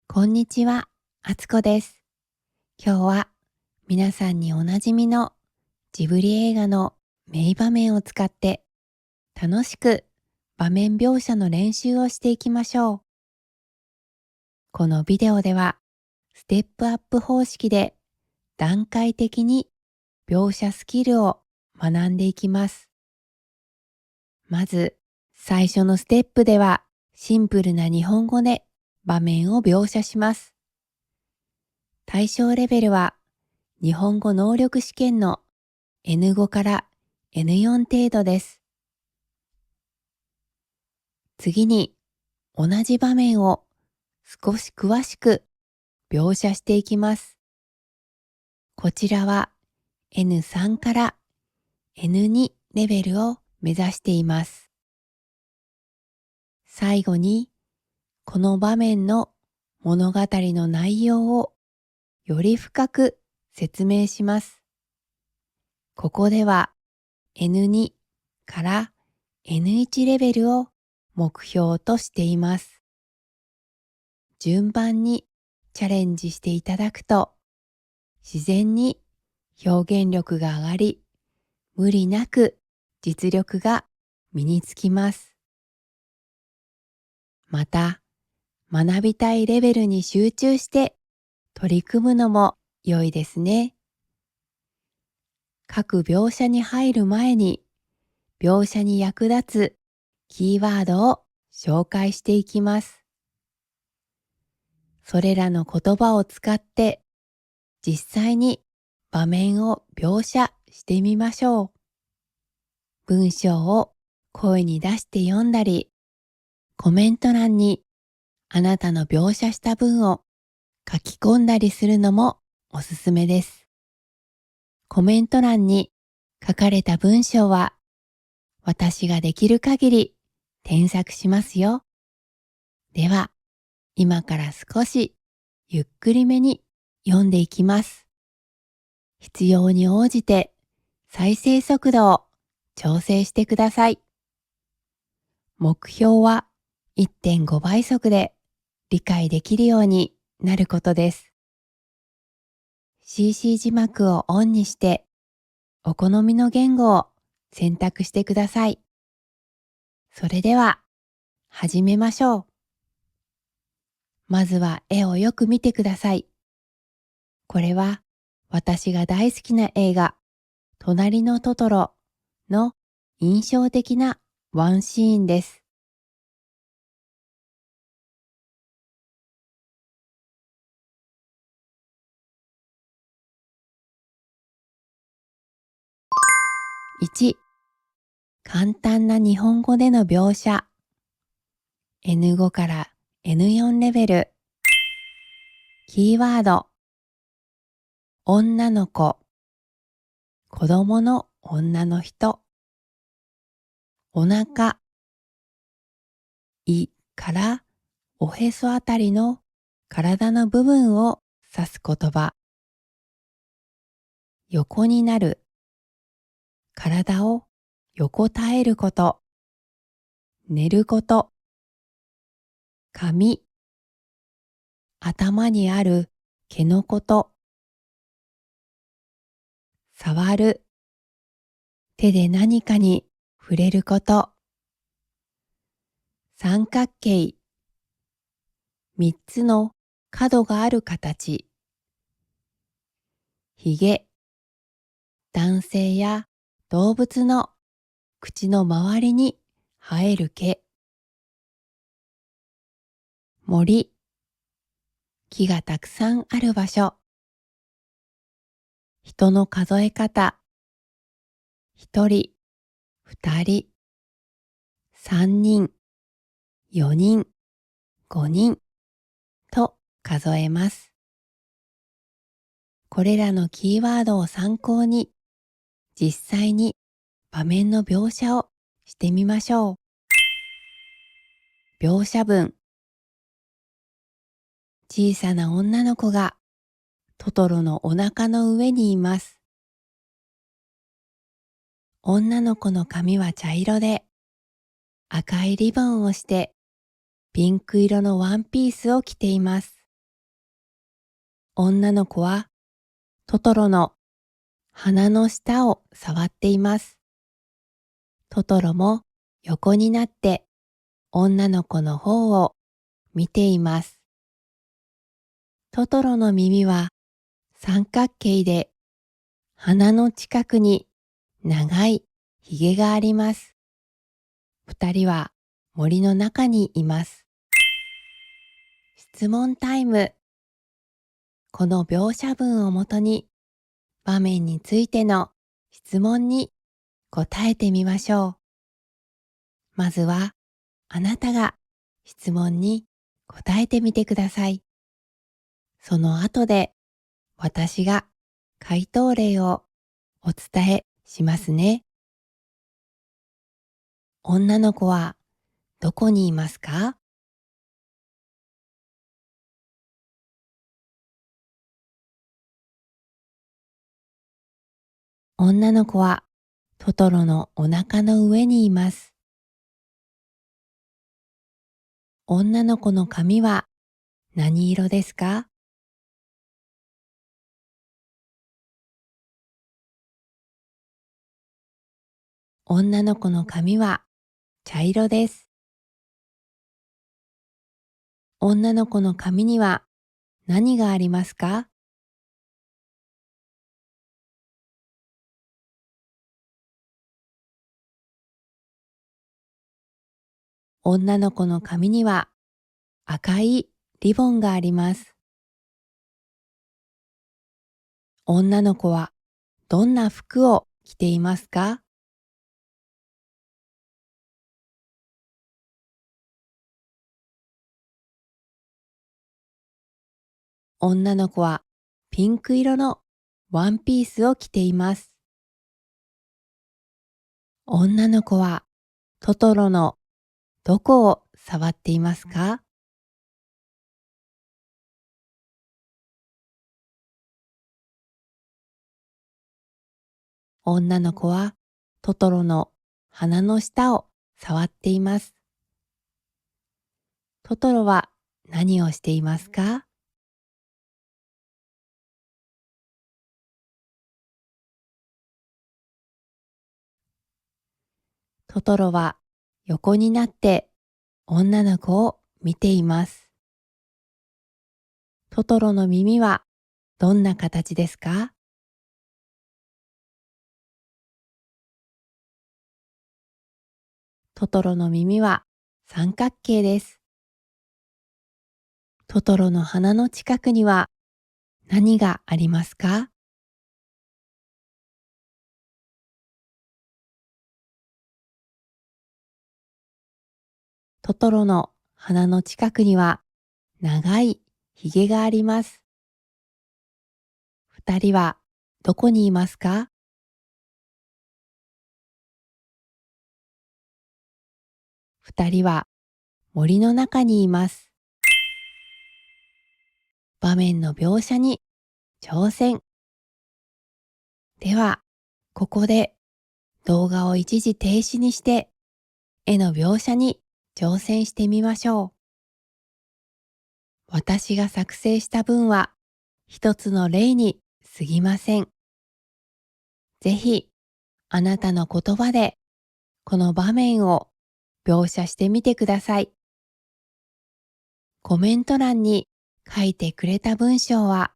こんにちは、あつこです。今日は皆さんにおなじみのジブリ映画の名場面を使って楽しく場面描写の練習をしていきましょう。このビデオではステップアップ方式で段階的に描写スキルを学んでいきます。まず最初のステップではシンプルな日本語で場面を描写します。対象レベルは日本語能力試験の N5 から N4 程度です。次に同じ場面を少し詳しく描写していきます。こちらは N3 から N2 レベルを目指しています。最後にこの場面の物語の内容をより深く説明します。ここでは N2 から N1 レベルを目標としています。順番にチャレンジしていただくと自然に表現力が上がり、無理なく実力が身につきます。また、学びたいレベルに集中して取り組むのも良いですね。各描写に入る前に描写に役立つキーワードを紹介していきます。それらの言葉を使って実際に場面を描写してみましょう。文章を声に出して読んだり、コメント欄にあなたの描写した文を書き込んだりするのもおすすめです。コメント欄に書かれた文章は私ができる限り添削しますよ。では、今から少しゆっくりめに読んでいきます。必要に応じて再生速度を調整してください。目標は 1.5 倍速で理解できるようになることです。CC 字幕をオンにしてお好みの言語を選択してください。それでは始めましょう。まずは絵をよく見てください。これは私が大好きな映画隣のトトロの印象的なワンシーンです。1、簡単な日本語での描写。N5 から N4 レベル。キーワード。女の子。子供の女の人。お腹。胃からおへそあたりの体の部分を指す言葉。横になる。体を横たえること。寝ること。髪。頭にある毛のこと。触る。手で何かに触れること。三角形。三つの角がある形。ひげ。男性や動物の口の周りに生える毛。森。木がたくさんある場所。人の数え方。一人、二人、三人、四人、五人と数えます。これらのキーワードを参考に実際に場面の描写をしてみましょう。描写文。小さな女の子がトトロのお腹の上にいます。女の子の髪は茶色で赤いリボンをしてピンク色のワンピースを着ています。女の子はトトロの鼻の下を触っています。トトロも横になって女の子の方を見ています。トトロの耳は三角形で鼻の近くに長いひげがあります。二人は森の中にいます。質問タイム。この描写文をもとに場面についての質問に答えてみましょう。まずはあなたが質問に答えてみてください。その後で私が回答例をお伝えしますね。女の子はどこにいますか？女の子はトトロのお腹の上にいます。女の子の髪は何色ですか？女の子の髪は茶色です。女の子の髪には何がありますか？女の子の髪には赤いリボンがあります。女の子はどんな服を着ていますか？女の子はピンク色のワンピースを着ています。女の子はトトロのどこを触っていますか？女の子はトトロの鼻の下を触っています。トトロは何をしていますか？トトロは横になって女の子を見ています。トトロの耳はどんな形ですか？トトロの耳は三角形です。トトロの鼻の近くには何がありますか？トトロの鼻の近くには長いひげがあります。二人はどこにいますか？二人は森の中にいます。場面の描写に挑戦。では、ここで動画を一時停止にして絵の描写に挑戦してみましょう。私が作成した文は一つの例に過ぎません。ぜひあなたの言葉でこの場面を描写してみてください。コメント欄に書いてくれた文章は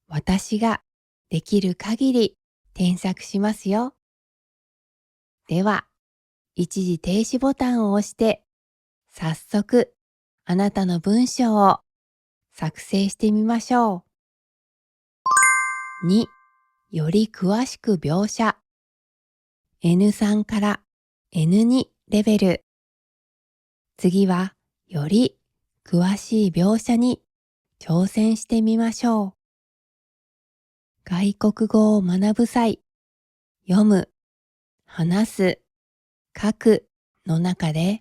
私ができる限り添削しますよ。では、一時停止ボタンを押して早速あなたの文章を作成してみましょう。2、より詳しく描写。N3 から N2 レベル。次はより詳しい描写に挑戦してみましょう。外国語を学ぶ際、読む、話す、書くの中で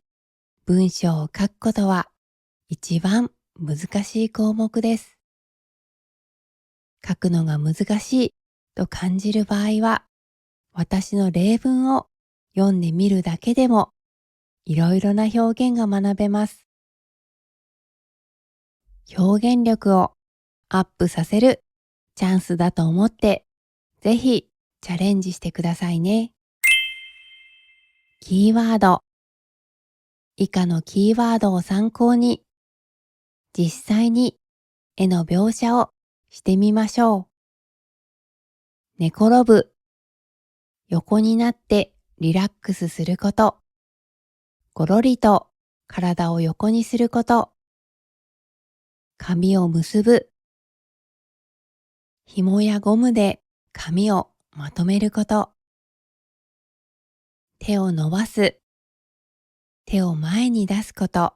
文章を書くことは一番難しい項目です。書くのが難しいと感じる場合は、私の例文を読んでみるだけでもいろいろな表現が学べます。表現力をアップさせるチャンスだと思って、ぜひチャレンジしてくださいね。キーワード。以下のキーワードを参考に、実際に絵の描写をしてみましょう。寝転ぶ。横になってリラックスすること。ごろりと体を横にすること。髪を結ぶ。紐やゴムで髪をまとめること。手を伸ばす。手を前に出すこと。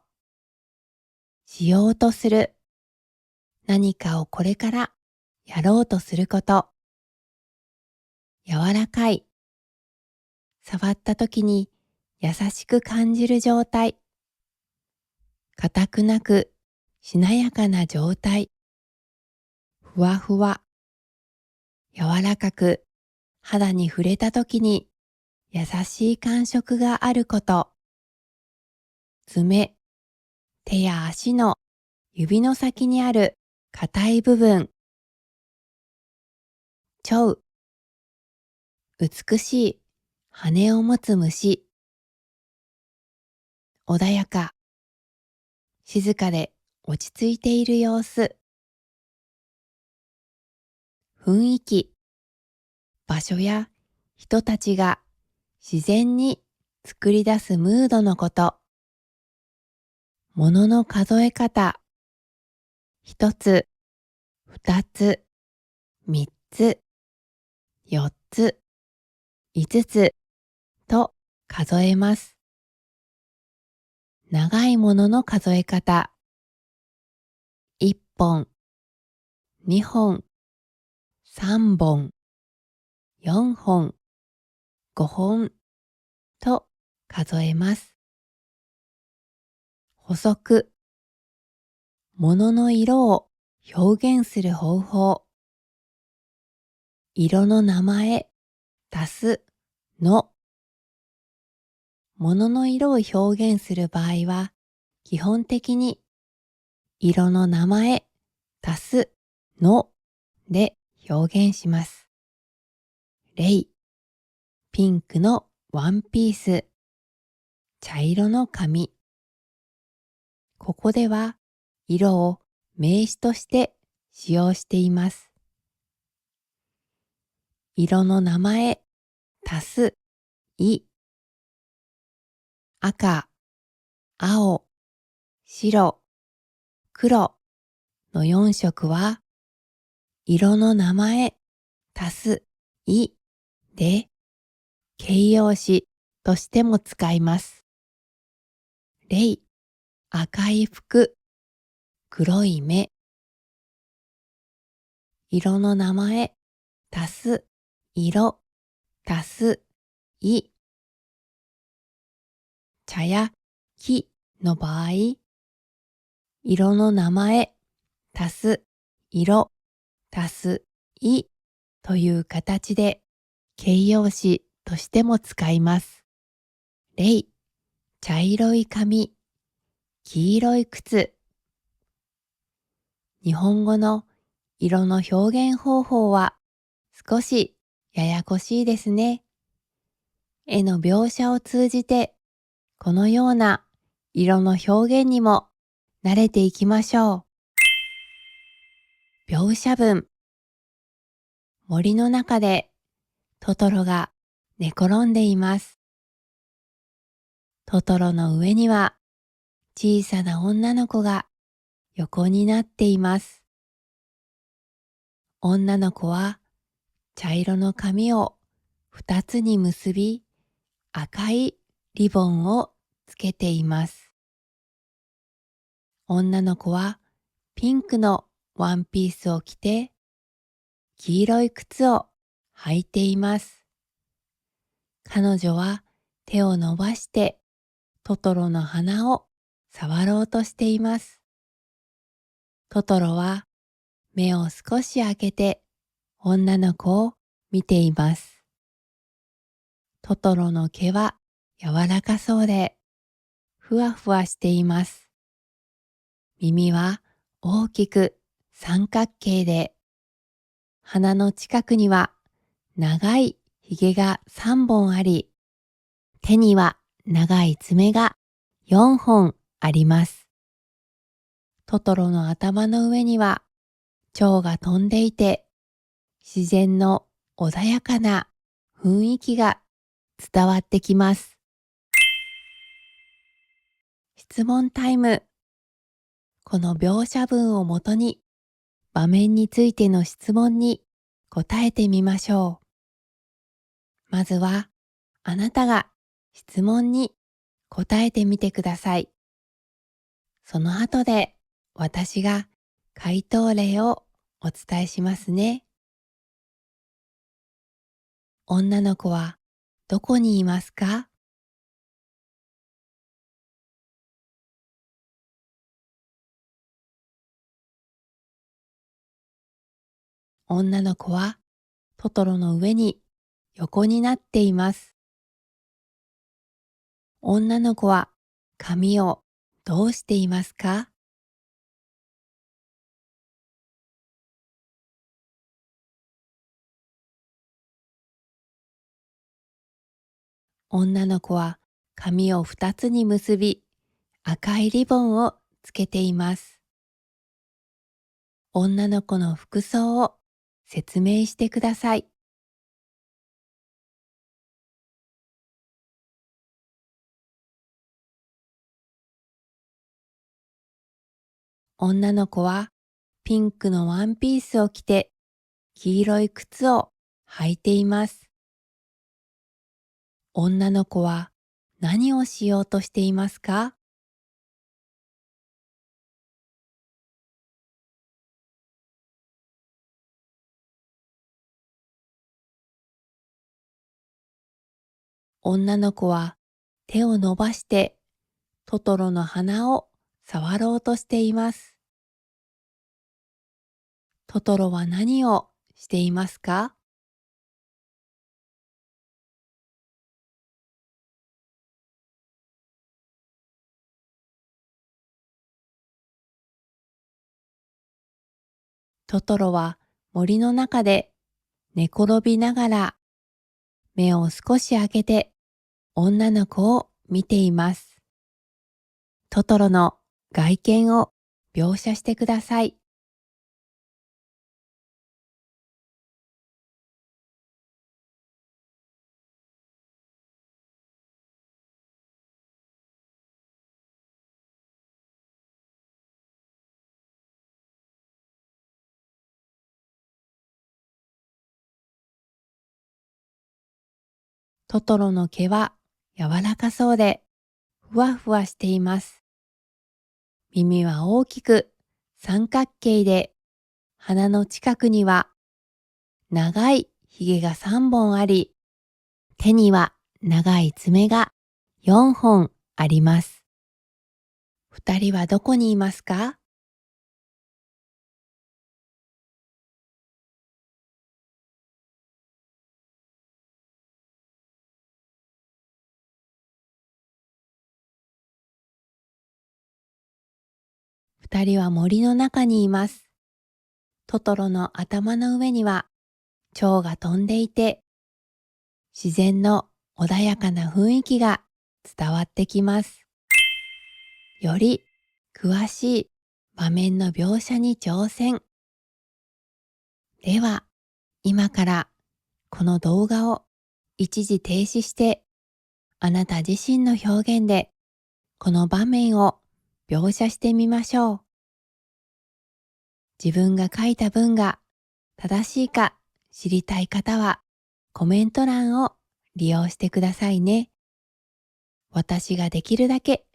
しようとする。何かをこれからやろうとすること。柔らかい。触った時に優しく感じる状態。硬くなくしなやかな状態。ふわふわ。柔らかく肌に触れた時に優しい感触があること。爪。手や足の指の先にある硬い部分。蝶。美しい羽を持つ虫。穏やか。静かで落ち着いている様子。雰囲気。場所や人たちが自然に作り出すムードのこと。物の数え方。一つ、二つ、三つ、四つ、五つと数えます。長いものの数え方。一本、二本、三本、四本、五本と数えます。補足。物の色を表現する方法。色の名前足すの。物の色を表現する場合は、基本的に色の名前足すので表現します。例、ピンクのワンピース、茶色の髪。ここでは色を名詞として使用しています。色の名前足すい。赤、青、白、黒の4色は色の名前足すいで形容詞としても使います。例、赤い服、黒い目。色の名前足す色足すい。茶や木の場合、色の名前足す色足すいという形で形容詞としても使います。例、茶色い髪、黄色い靴。日本語の色の表現方法は少しややこしいですね。絵の描写を通じてこのような色の表現にも慣れていきましょう。描写文。森の中でトトロが寝転んでいます。トトロの上には小さな女の子が横になっています。女の子は茶色の髪を二つに結び、赤いリボンをつけています。女の子はピンクのワンピースを着て、黄色い靴を履いています。彼女は手を伸ばしてトトロの鼻を触ろうとしています。トトロは目を少し開けて女の子を見ています。トトロの毛は柔らかそうで、ふわふわしています。耳は大きく三角形で、鼻の近くには長いひげが3本あり、手には長い爪が4本あります。トトロの頭の上には蝶が飛んでいて、自然の穏やかな雰囲気が伝わってきます。質問タイム。この描写文をもとに場面についての質問に答えてみましょう。まずはあなたが質問に答えてみてください。その後で私が回答例をお伝えしますね。女の子はどこにいますか？女の子はトトロの上に横になっています。女の子は髪をどうしていますか？女の子は髪を2つに結び、赤いリボンをつけています。女の子の服装を説明してください。女の子はピンクのワンピースを着て、黄色い靴を履いています。女の子は何をしようとしていますか？女の子は手を伸ばしてトトロの鼻を触ろうとしています。トトロは何をしていますか？トトロは森の中で寝転びながら目を少し開けて女の子を見ています。トトロの外見を描写してください。トトロの毛は柔らかそうでふわふわしています。耳は大きく三角形で、鼻の近くには長いひげが3本あり、手には長い爪が4本あります。二人はどこにいますか？二人は森の中にいます。トトロの頭の上には蝶が飛んでいて、自然の穏やかな雰囲気が伝わってきます。より詳しい場面の描写に挑戦。では、今からこの動画を一時停止して、あなた自身の表現でこの場面を描写してみましょう。自分が書いた文が正しいか知りたい方はコメント欄を利用してくださいね。私ができるだけ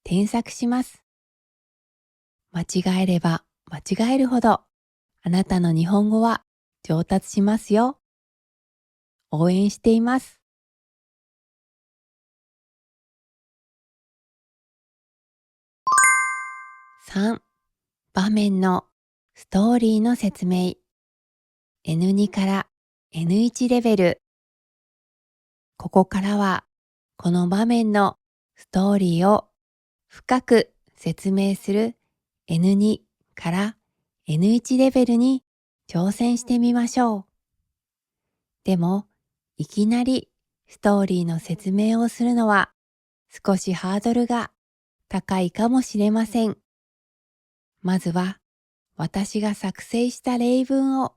添削します。間違えれば間違えるほどあなたの日本語は上達しますよ。応援しています。3、場面のストーリーの説明。N2 から N1 レベル。ここからはこの場面のストーリーを深く説明する N2 から N1 レベルに挑戦してみましょう。でも、いきなりストーリーの説明をするのは少しハードルが高いかもしれません。まずは私が作成した例文を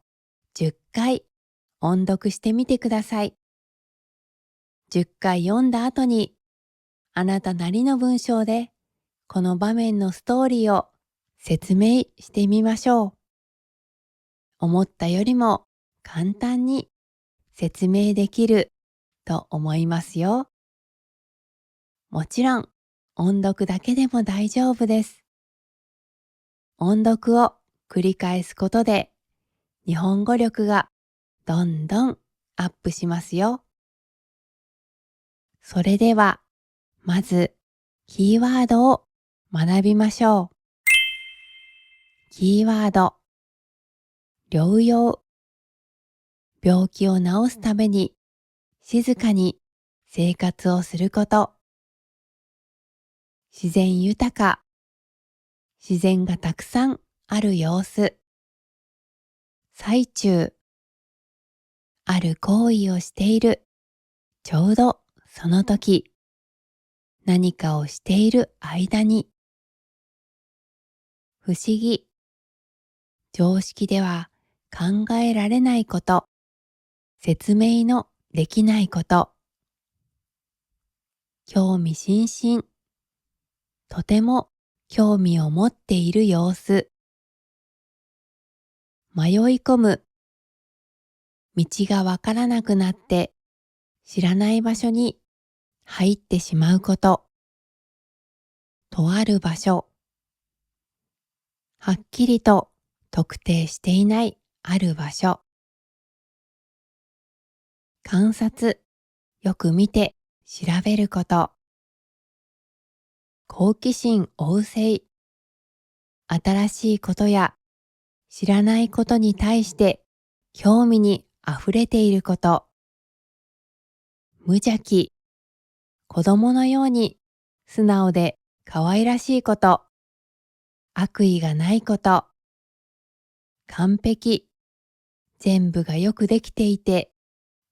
10回音読してみてください。10回読んだ後にあなたなりの文章でこの場面のストーリーを説明してみましょう。思ったよりも簡単に説明できると思いますよ。もちろん音読だけでも大丈夫です。音読を繰り返すことで日本語力がどんどんアップしますよ。それではまずキーワードを学びましょう。キーワード、療養。病気を治すために静かに生活をすること。自然豊か。自然がたくさんある様子。最中。ある行為をしている。ちょうどその時。何かをしている間に。不思議。常識では考えられないこと。説明のできないこと。興味津々。とても興味を持っている様子。迷い込む。道がわからなくなって知らない場所に入ってしまうこと。とある場所。はっきりと特定していないある場所。観察。よく見て調べること。好奇心旺盛。新しいことや知らないことに対して興味にあふれていること。無邪気。子供のように素直で可愛らしいこと。悪意がないこと。完璧。全部がよくできていて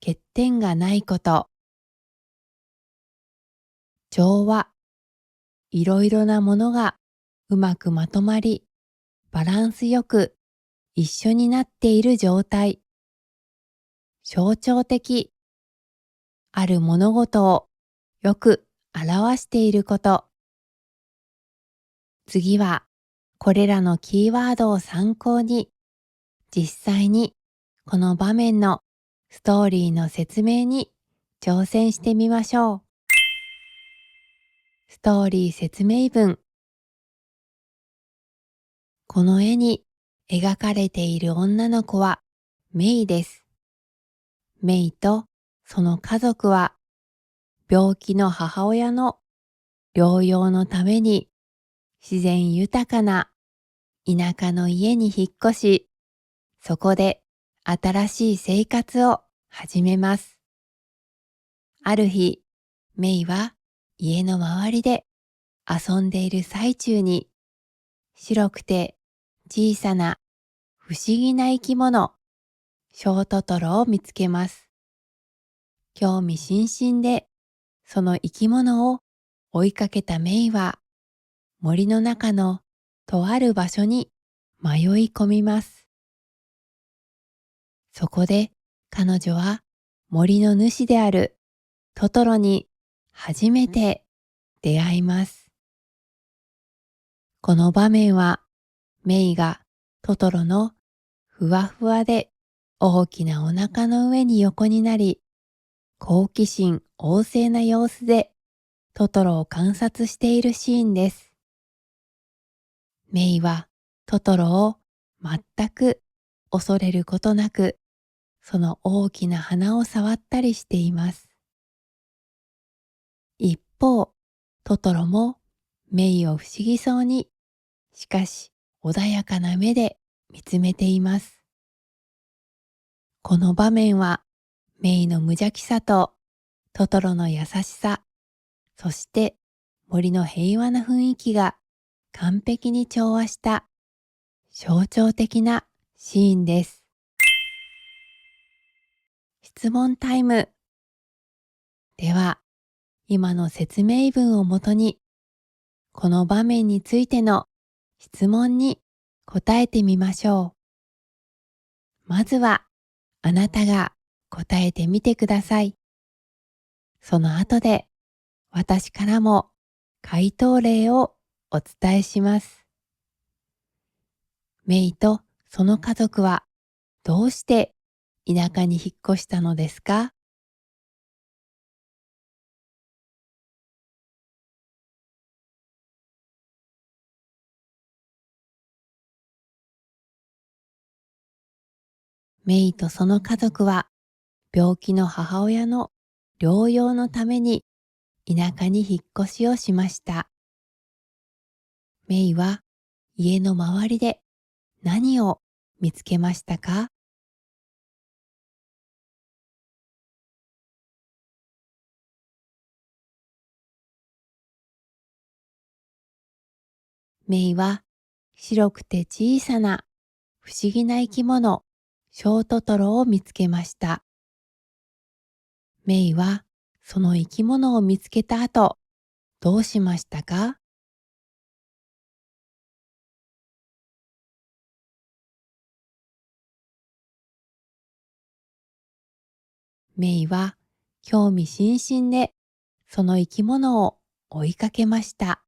欠点がないこと。調和。いろいろなものがうまくまとまり、バランスよく一緒になっている状態。象徴的。ある物事をよく表していること。次はこれらのキーワードを参考に実際にこの場面のストーリーの説明に挑戦してみましょう。ストーリー説明文。この絵に描かれている女の子はメイです。メイとその家族は病気の母親の療養のために自然豊かな田舎の家に引っ越し、そこで新しい生活を始めます。ある日、メイは家の周りで遊んでいる最中に白くて小さな不思議な生き物、ショウトトロを見つけます。興味津々でその生き物を追いかけたメイは森の中のとある場所に迷い込みます。そこで彼女は森の主であるトトロに初めて出会います。この場面はメイがトトロのふわふわで大きなお腹の上に横になり、好奇心旺盛な様子でトトロを観察しているシーンです。メイはトトロを全く恐れることなく、その大きな鼻を触ったりしています。一方、トトロもメイを不思議そうに、しかし穏やかな目で見つめています。この場面はメイの無邪気さとトトロの優しさ、そして森の平和な雰囲気が完璧に調和した象徴的なシーンです。質問タイム。では、今の説明文をもとに、この場面についての質問に答えてみましょう。まずは、あなたが答えてみてください。その後で、私からも回答例をお伝えします。メイとその家族はどうして田舎に引っ越したのですか？メイとその家族は病気の母親の療養のために田舎に引っ越しをしました。メイは家の周りで何を見つけましたか？メイは白くて小さな不思議な生き物、ショウトトロを見つけました。メイはその生き物を見つけた後、どうしましたか？メイは興味津々でその生き物を追いかけました。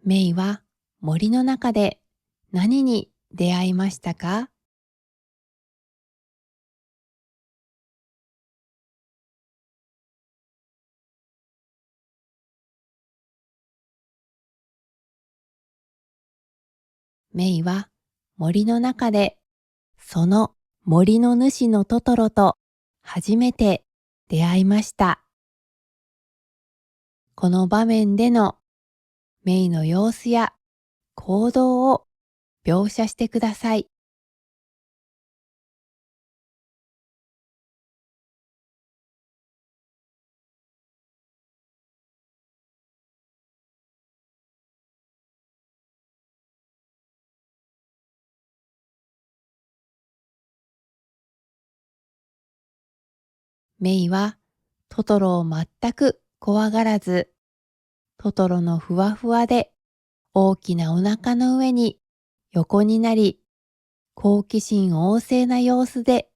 メイは森の中で何に出会いましたか？メイは森の中でその森の主のトトロと初めて出会いました。この場面でのメイの様子や行動を描写してください。メイはトトロを全く怖がらず、トトロのふわふわで大きなお腹の上に横になり、好奇心旺盛な様子で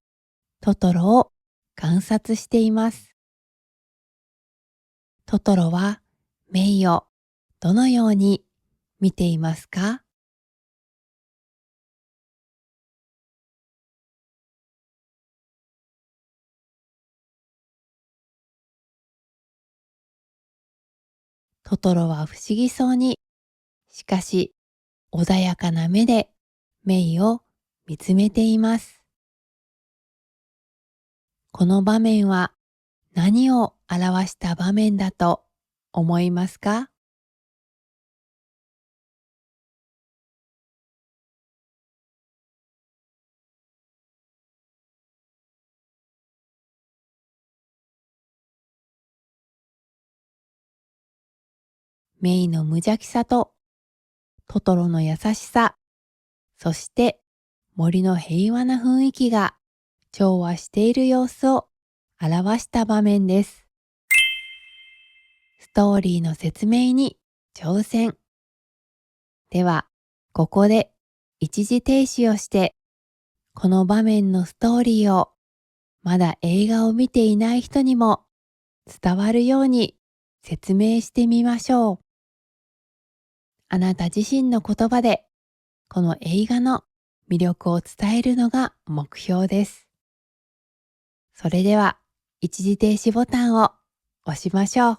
トトロを観察しています。トトロはメイをどのように見ていますか？トトロは不思議そうに、しかし穏やかな目でメイを見つめています。この場面は何を表した場面だと思いますか？メイの無邪気さとトトロの優しさ、そして森の平和な雰囲気が調和している様子を表した場面です。ストーリーの説明に挑戦。では、ここで一時停止をして、この場面のストーリーをまだ映画を見ていない人にも伝わるように説明してみましょう。あなた自身の言葉でこの映画の魅力を伝えるのが目標です。それでは一時停止ボタンを押しましょう。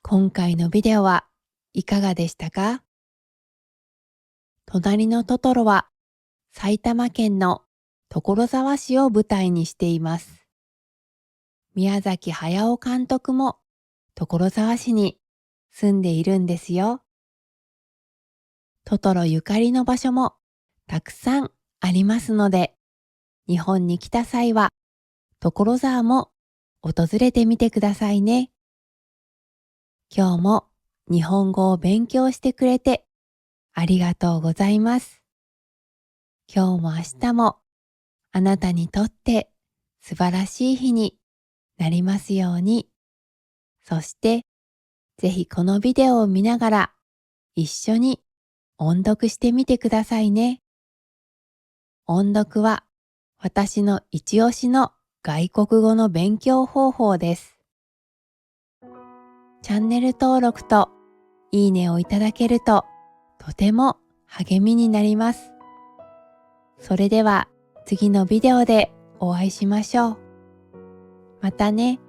今回のビデオはいかがでしたか？隣のトトロは埼玉県の所沢市を舞台にしています。宮崎駿監督も所沢市に住んでいるんですよ。トトロゆかりの場所もたくさんありますので、日本に来た際は所沢も訪れてみてくださいね。今日も日本語を勉強してくれてありがとうございます。今日も明日もあなたにとって素晴らしい日になりますように。そしてぜひこのビデオを見ながら一緒に音読してみてくださいね。音読は私の一押しの外国語の勉強方法です。チャンネル登録といいねをいただけるととても励みになります。それでは次のビデオでお会いしましょう。またね。